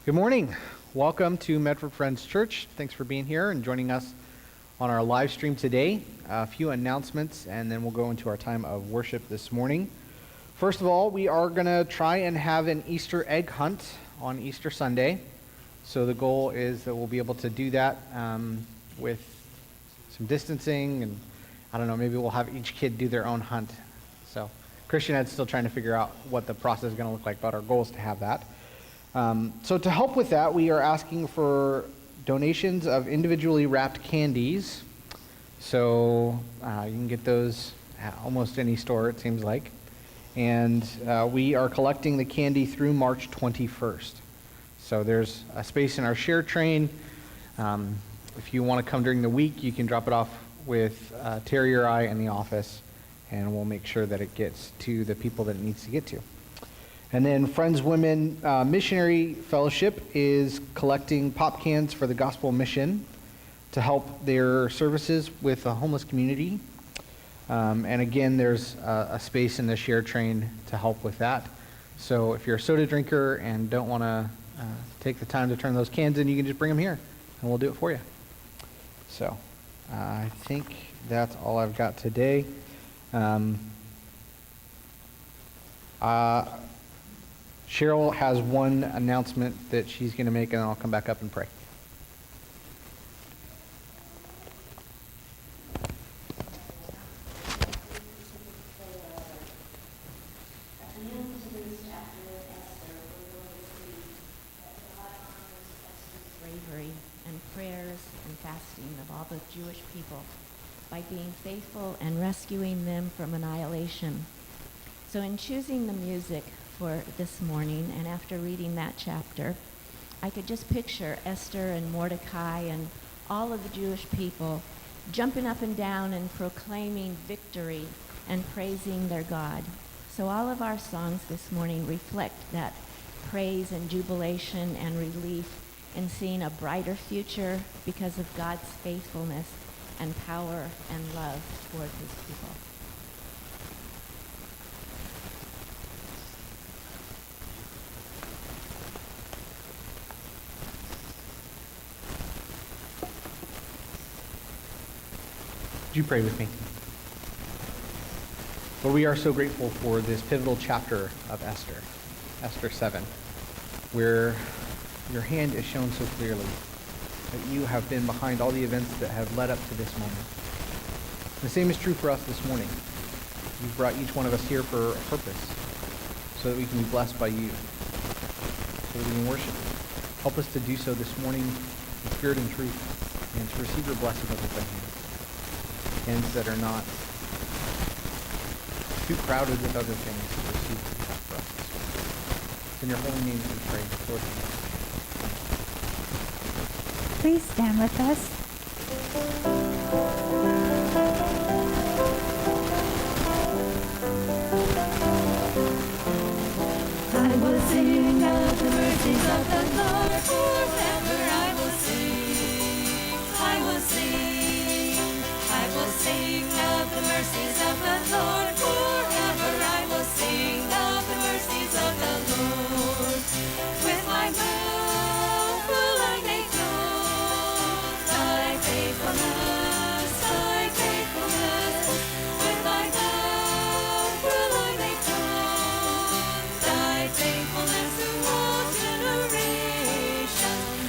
Good morning. Welcome to Medford Friends Church. Thanks for being here and joining us on our live stream today. A few announcements, and then we'll go into our time of worship this morning. First of all, we are going to try and have an Easter egg hunt on Easter Sunday. So the goal is that we'll be able to do that with some distancing, and I don't know, maybe we'll have each kid do their own hunt. So Christian Ed's still trying to figure out what the process is going to look like, but our goal is to have that. So to help with that, we are asking for donations of individually wrapped candies. So you can get those at almost any store, it seems like. And we are collecting the candy through March 21st. So there's a space in our share train. If you want to come during the week, you can drop it off with Terry or I in the office, and we'll make sure that it gets to the people that it needs to get to. And then Friends Women Missionary Fellowship is collecting pop cans for the gospel mission to help their services with the homeless community. And again, there's a space in the share train to help with that. So if you're a soda drinker and don't want to take the time to turn those cans in, you can just bring them here and we'll do it for you. So I think that's all I've got today. Cheryl has one announcement that she's going to make, and then I'll come back up and pray. At the end of today's chapter of Esther, we're going to see that God honors Esther's bravery and prayers and fasting of all the Jewish people by being faithful and rescuing them from annihilation. So in choosing the music for this morning, and after reading that chapter, I could just picture Esther and Mordecai and all of the Jewish people jumping up and down and proclaiming victory and praising their God. So all of our songs this morning reflect that praise and jubilation and relief in seeing a brighter future because of God's faithfulness and power and love toward his people. Would you pray with me? Lord, we are so grateful for this pivotal chapter of Esther, Esther 7, where your hand is shown so clearly that you have been behind all the events that have led up to this moment. The same is true for us this morning. You've brought each one of us here for a purpose, so that we can be blessed by you, so that we can worship you. Help us to do so this morning in spirit and truth, and to receive your blessing of open hands. Hands that are not too crowded with other things to receive what you have for us this morning. It's in your holy name that we pray, Lord. Please stand with us. I will sing of the mercies of the Lord forever. I will sing. I will sing. I will sing of the mercies of the Lord forever. I will sing of the mercies of the Lord. With my mouth will I make known thy faithfulness, thy faithfulness. With my mouth will I make known thy faithfulness to all generations.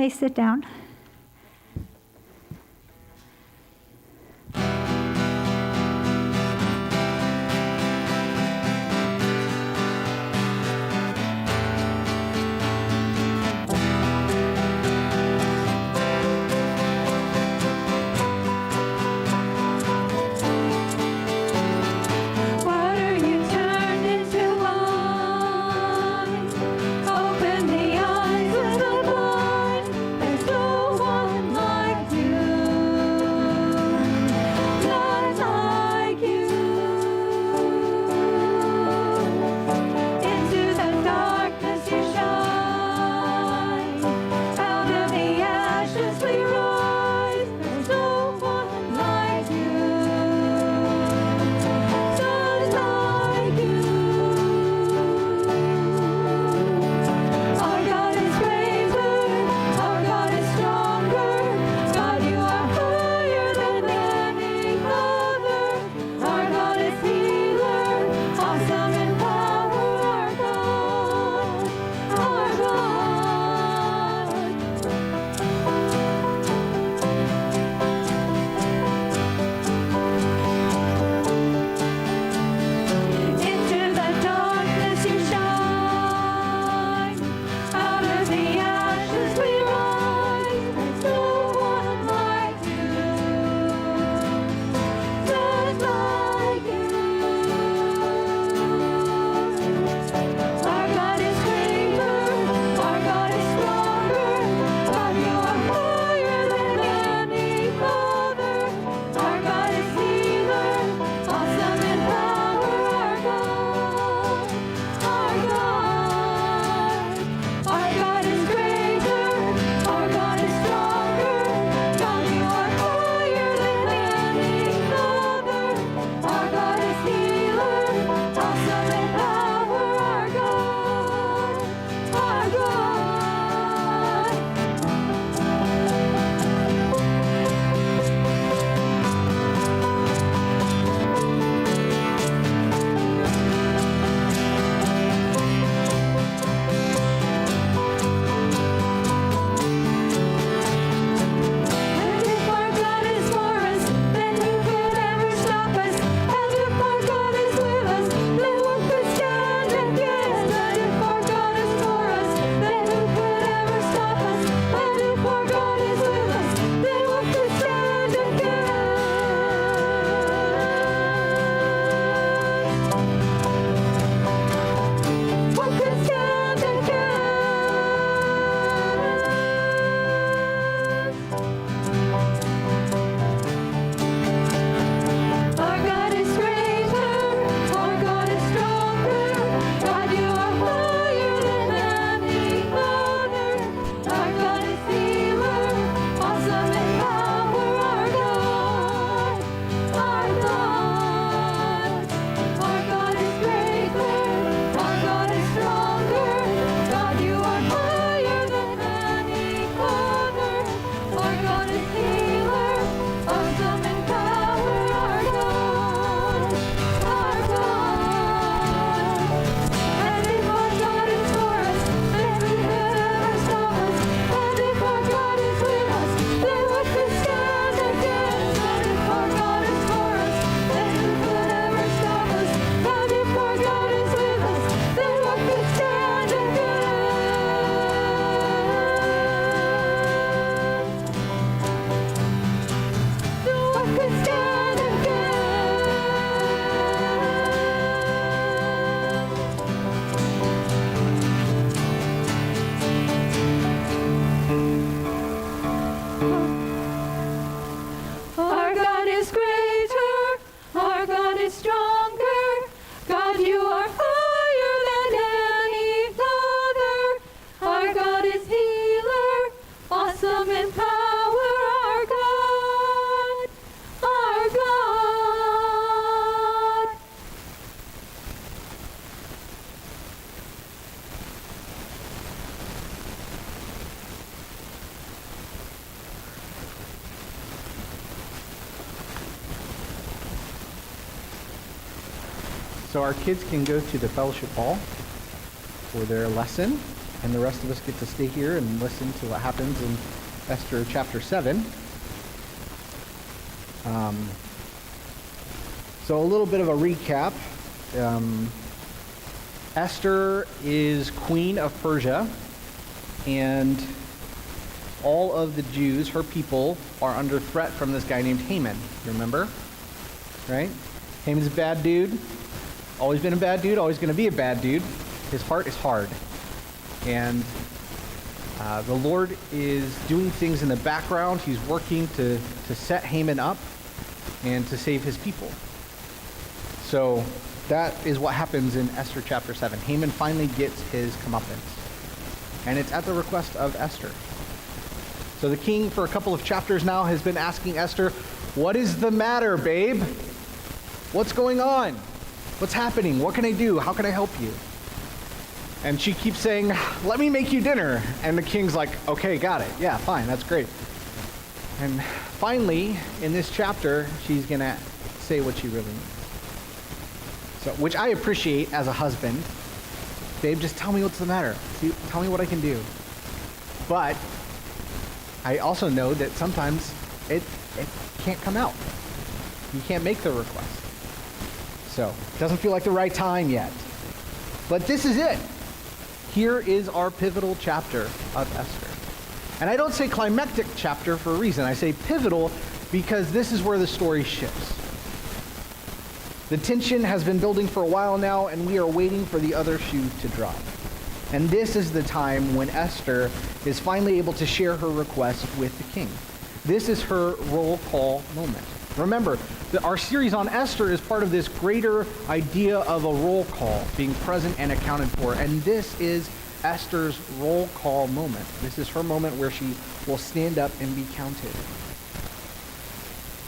may sit down. Water you turned into wine. Open the eyes of the blind. There's no one like you. None like you. Into the darkness you shine. Out of the ashes we rise. There's no one like you. None like you. Our God is greater, our God is stronger. God, you are higher than any other. Our God is healer, awesome in power. Our God, our God. Into the darkness you shine. Out of the ashes we rise. There's no one like you. None like you. Our God is greater. Our God is stronger. God, you are higher than any other. Our God is healer, awesome in power. Our God, our God. Our God is greater. Our God is stronger. God, you are higher than any other. Our God is healer, awesome in power. Our God, our God. And if our God is for us, then who could ever stop us? And if our God is with us, then what could stand against? And if our God is for us, then who could ever stop us? And if our God is with us, then what could stand against? What could stand against? Our God is greater, our God is stronger. God, you are higher than any other. Our God is healer, awesome in power. Our God, our God. Our God is greater, our God is stronger. God, you are higher than any other. Our God is healer, awesome in power. Our God, our God. And if our God is for us, then who could ever stop us? And if our God is with us, then what could stand against? And if our God is for us, then who could ever stop us? And if our God is with us, then what could stand against? So what could stand against? Our God is greater, our God is stronger. God, you are higher than any other. Our God is healer, awesome in power. Our God, our God. So our kids can go to the fellowship hall for their lesson. and the rest of us get to stay here and listen to what happens in Esther chapter 7. So a little bit of a recap. Esther is queen of Persia, and all of the Jews, her people, are under threat from this guy named Haman. You remember? Right? Haman's a bad dude. Always been a bad dude, always going to be a bad dude. His heart is hard. And the Lord is doing things in the background. He's working to set Haman up and to save his people. So that is what happens in Esther chapter 7. Haman finally gets his comeuppance. And it's at the request of Esther. So the king, for a couple of chapters now, has been asking Esther, what is the matter, babe? What's going on? What's happening? What can I do? How can I help you? And she keeps saying, let me make you dinner. And the king's like, okay, got it. Yeah, fine, that's great. And finally, in this chapter, she's going to say what she really means. So, which I appreciate as a husband. Babe, just tell me what's the matter. Tell me what I can do. But I also know that sometimes it can't come out. You can't make the request. So, it doesn't feel like the right time yet. But this is it. Here is our pivotal chapter of Esther. And I don't say climactic chapter for a reason. I say pivotal because this is where the story shifts. The tension has been building for a while now, and we are waiting for the other shoe to drop. And this is the time when Esther is finally able to share her request with the king. This is her roll call moment. Remember, our series on Esther is part of this greater idea of a roll call, being present and accounted for. And this is Esther's roll call moment. This is her moment where she will stand up and be counted.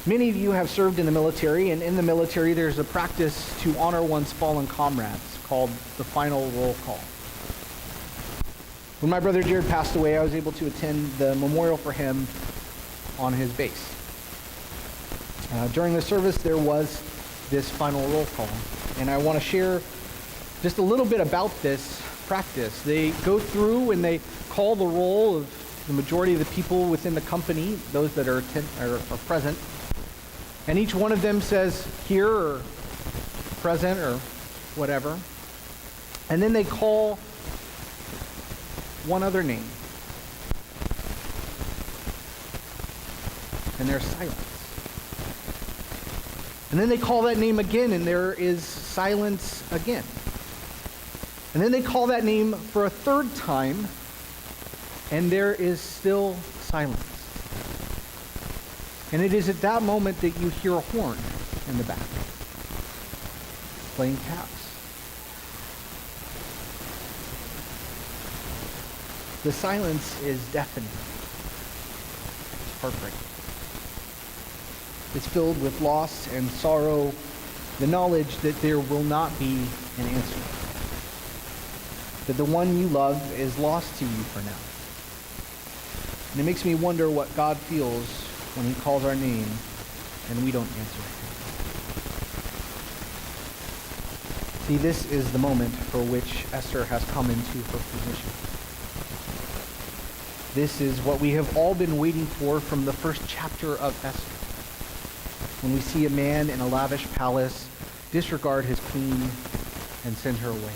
Many of you have served in the military, and in the military there's a practice to honor one's fallen comrades called the final roll call. When my brother Jared passed away, I was able to attend the memorial for him on his base. During the service, there was this final roll call, and I want to share just a little bit about this practice. They go through and they call the roll of the majority of the people within the company, those that are present, and each one of them says here or present or whatever, and then they call one other name, and there's silence. And then they call that name again, and there is silence again. And then they call that name for a third time, and there is still silence. And it is at that moment that you hear a horn in the back, playing taps. The silence is deafening. It's heartbreaking. It's filled with loss and sorrow, the knowledge that there will not be an answer, that the one you love is lost to you for now. And it makes me wonder what God feels when he calls our name and we don't answer him. See, this is the moment for which Esther has come into her position. This is what we have all been waiting for from the first chapter of Esther. When we see a man in a lavish palace disregard his queen and send her away.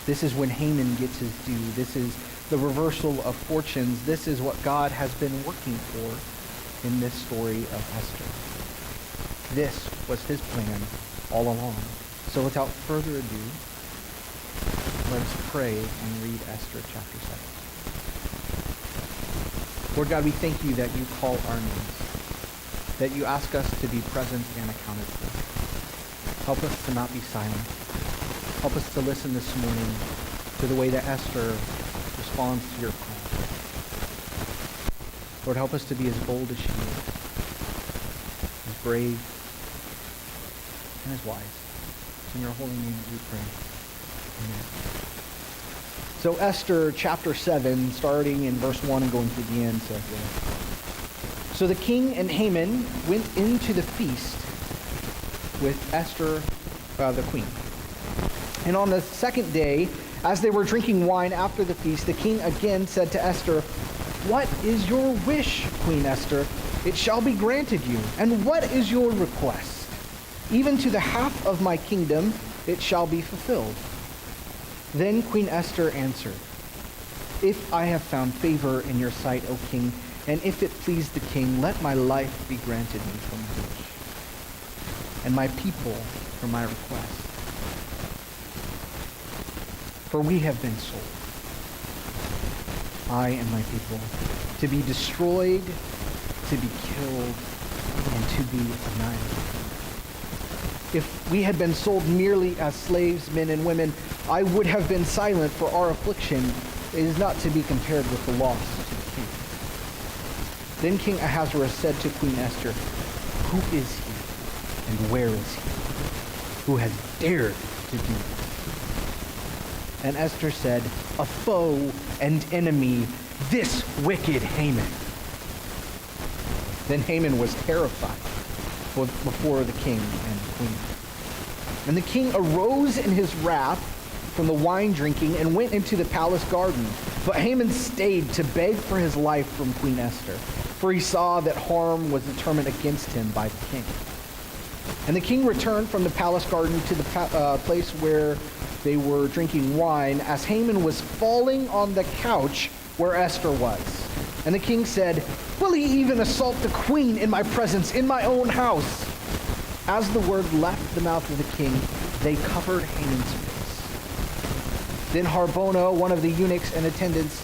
This is when Haman gets his due. This is the reversal of fortunes. This is what God has been working for in this story of Esther. This was his plan all along. So without further ado, let us pray and read Esther chapter 7. Lord God, we thank you that you call our names, that you ask us to be present and accounted for. Help us to not be silent. Help us to listen this morning to the way that Esther responds to your call. Lord, help us to be as bold as she is, as brave, and as wise. In your holy name we pray. Amen. So Esther chapter 7, starting in verse 1 and going through the end, says this. So the king and Haman went into the feast with Esther, the queen. And on the second day, As they were drinking wine after the feast, the king again said to Esther, "What is your wish, Queen Esther? It shall be granted you. And what is your request? Even to the half of my kingdom it shall be fulfilled." Then Queen Esther answered, "If I have found favor in your sight, O king, and if it please the king, let my life be granted me for my wish, and my people for my request. For we have been sold, I and my people, to be destroyed, to be killed, and to be annihilated. If we had been sold merely as slaves, men and women, I would have been silent, for our affliction is not to be compared with the loss to the king." Then King Ahasuerus said to Queen Esther, "Who is he, and where is he, who has dared to do this?" And Esther said, "A foe and enemy, this wicked Haman." Then Haman was terrified before the king and queen. And the king arose in his wrath from the wine drinking and went into the palace garden. But Haman stayed to beg for his life from Queen Esther, for he saw that harm was determined against him by the king. And the king returned from the palace garden to the place where they were drinking wine, as Haman was falling on the couch where Esther was. And the king said, "Will he even assault the queen in my presence, in my own house?" As the word left the mouth of the king, they covered Haman's face. Then Harbona, one of the eunuchs and attendants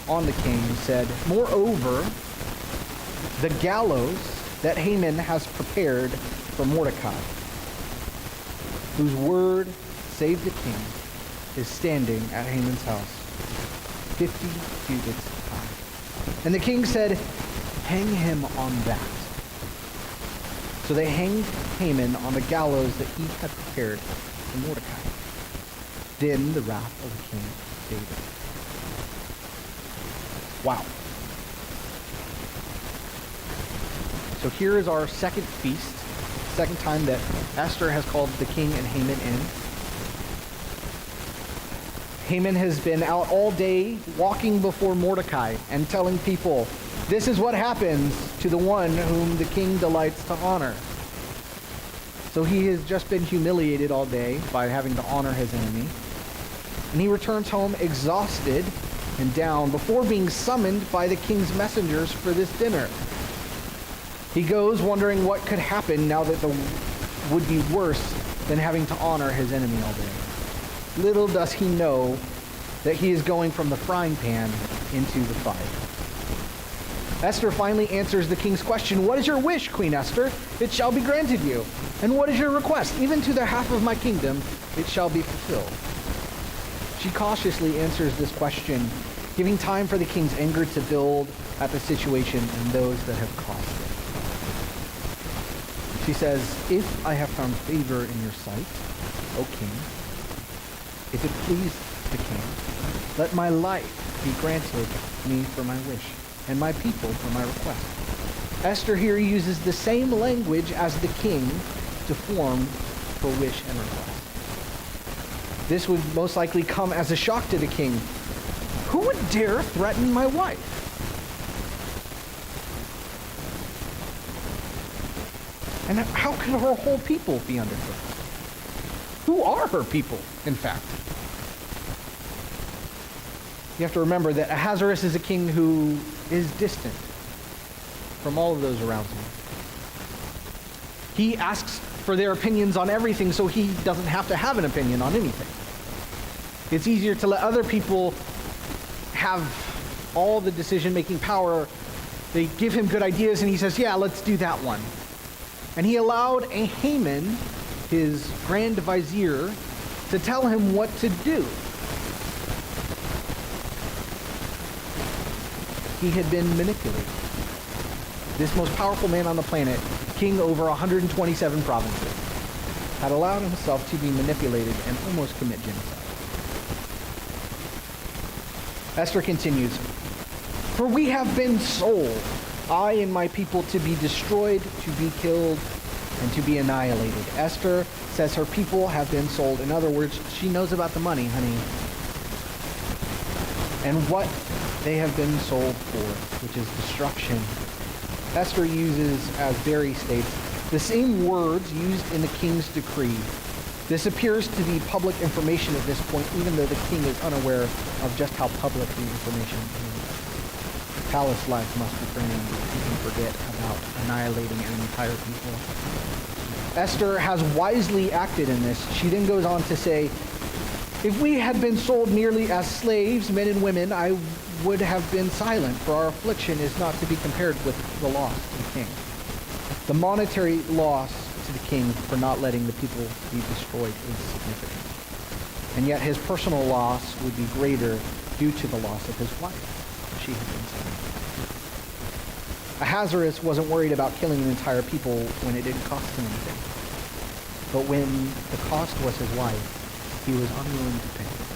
on the king, said, "Moreover, the gallows that Haman has prepared for Mordecai, whose word saved the king, is standing at Haman's house, 50 cubits high." And the king said, "Hang him on that." So they hanged Haman on the gallows that he had prepared for Mordecai. Then the wrath of the king faded. Wow. So here is our second feast, second time that Esther has called the king and Haman in. Haman has been out all day walking before Mordecai and telling people, this is what happens to the one whom the king delights to honor. So he has just been humiliated all day by having to honor his enemy. And he returns home exhausted and down before being summoned by the king's messengers for this dinner. He goes wondering what could happen now that would be worse than having to honor his enemy all day. Little does he know that he is going from the frying pan into the fire. Esther finally answers the king's question, "What is your wish, Queen Esther? It shall be granted you. And what is your request? Even to the half of my kingdom, it shall be fulfilled." She cautiously answers this question, giving time for the king's anger to build at the situation and those that have caused it. She says, "If I have found favor in your sight, O king, if it please the king, let my life be granted me for my wish, and my people for my request." Esther here uses the same language as the king to form her wish and request. This would most likely come as a shock to the king. Who would dare threaten my wife? And how could her whole people be under threat? Who are her people, in fact? You have to remember that Ahasuerus is a king who is distant from all of those around him. He asks for their opinions on everything, so he doesn't have to have an opinion on anything. It's easier to let other people have all the decision-making power. They give him good ideas, and he says, "Yeah, let's do that one." And he allowed a Haman, his grand vizier, to tell him what to do. He had been manipulated. This most powerful man on the planet, king over 127 provinces, had allowed himself to be manipulated and almost commit genocide. Esther continues, "For we have been sold, I and my people, to be destroyed, to be killed, and to be annihilated." Esther says her people have been sold. In other words, she knows about the money, honey. and what they have been sold for, which is destruction. Esther uses, as Barry states, the same words used in the king's decree. This appears to be public information at this point, even though the king is unaware of just how public the information is. Palace life must be framed if you can forget about annihilating an entire people. Esther has wisely acted in this. She then goes on to say, if we had been sold merely as slaves, men and women, I would have been silent, for our affliction is not to be compared with the loss to the king. The monetary loss to the king for not letting the people be destroyed is significant. And yet his personal loss would be greater due to the loss of his wife. She had been slain. Ahasuerus wasn't worried about killing an entire people when it didn't cost him anything. But when the cost was his wife, he was unwilling to pay.